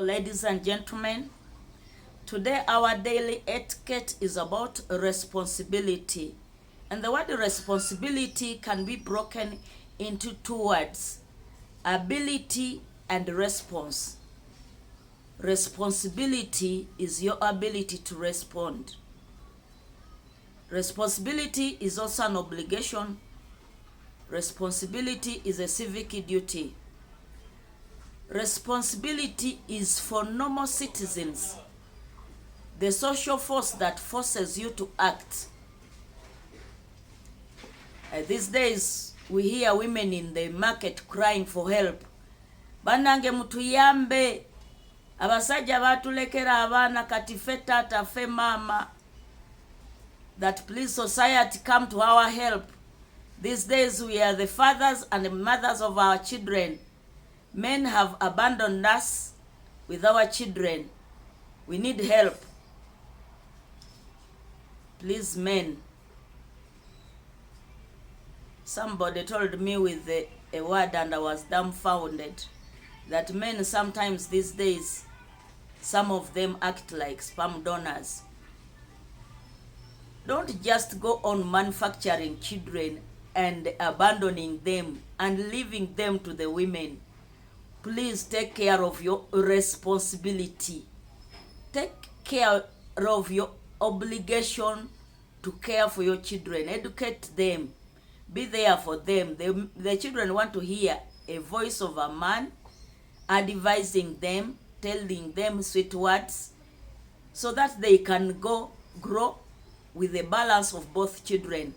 ladies and gentlemen. Today our daily etiquette is about responsibility. And the word responsibility can be broken into two words: ability and response. Responsibility is your ability to respond. Responsibility is also an obligation. Responsibility is a civic duty. Responsibility is for normal citizens, the social force that forces you to act. These days, we hear women in the market crying for help. Banange mutuyambe, abasajja batulekera abaana kati ffe taata ffe mama. That please society come to our help. These days we are the fathers and the mothers of our children. Men have abandoned us with our children. We need help. Please, men. Somebody told me with a word and I was dumbfounded that men sometimes these days, some of them act like sperm donors. Don't just go on manufacturing children and abandoning them and leaving them to the women. Please take care of your responsibility. Take care of your obligation to care for your children. Educate them. Be there for them. The children want to hear a voice of a man advising them, telling them sweet words, so that they can grow with the balance of both children.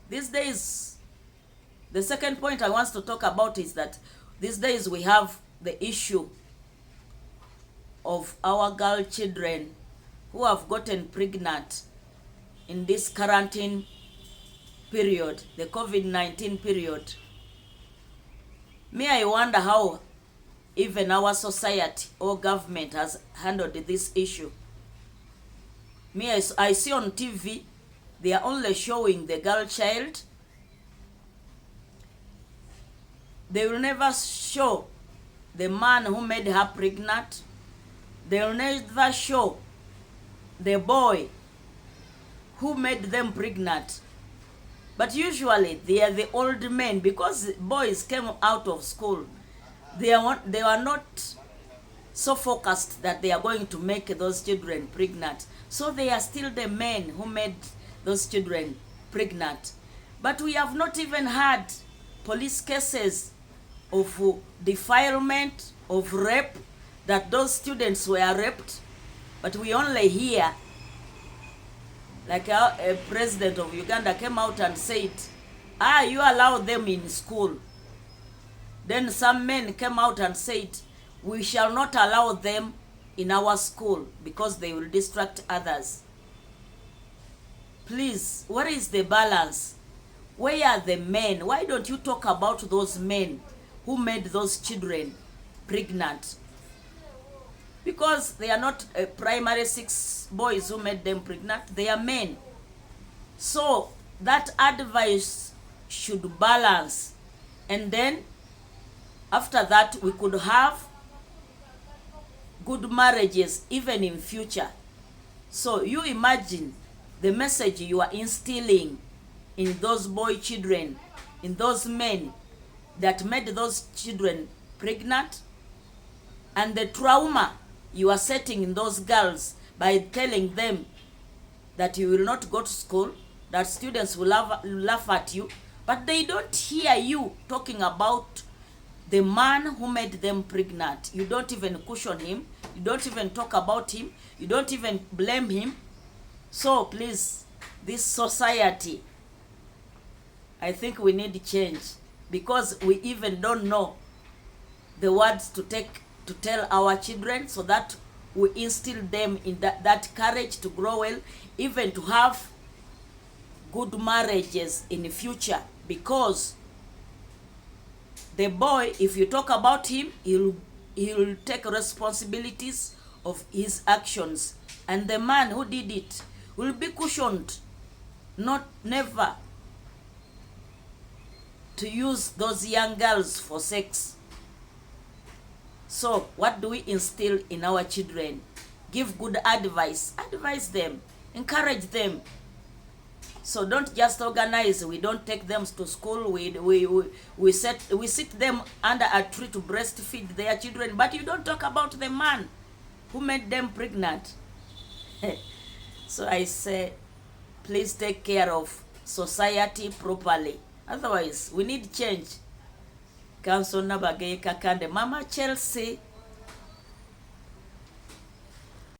These days, the second point I want to talk about is that these days we have the issue of our girl children who have gotten pregnant in this quarantine period, the COVID-19 period. I wonder how even our society or government has handled this issue. I see on TV, they are only showing the girl child. They will never show the man who made her pregnant. They will never show the boy who made them pregnant. But usually they are the old men, because boys came out of school. They were not so focused that they are going to make those children pregnant. So they are still the men who made those children pregnant. But we have not even had police cases of defilement, of rape, that those students were raped. But we only hear, like a president of Uganda came out and said, you allow them in school. Then some men came out and said, we shall not allow them in our school because they will distract others. Please, what is the balance? Where are the men? Why don't you talk about those men who made those children pregnant? Because they are not primary 6 boys who made them pregnant, they are men. So that advice should balance. And then after that, we could have good marriages even in future. So you imagine the message you are instilling in those boy children, in those men that made those children pregnant, and the trauma you are setting in those girls by telling them that you will not go to school, that students will laugh at you, but they don't hear you talking about the man who made them pregnant. You don't even cushion him. You don't even talk about him. You don't even blame him. So please, this society, I think we need change, because we even don't know the words to tell our children, so that we instill them in that courage to grow well, even to have good marriages in the future. Because the boy, if you talk about him, he'll take responsibilities of his actions, and the man who did it will be cushioned, never to use those young girls for sex. So what do we instill in our children? Give good advice, advise them, encourage them. So don't just organize. We don't take them to school. We sit them under a tree to breastfeed their children, but you don't talk about the man who made them pregnant. So I say, please take care of society properly. Otherwise, we need change. Council Nabagay Kakande, Mama Chelsea.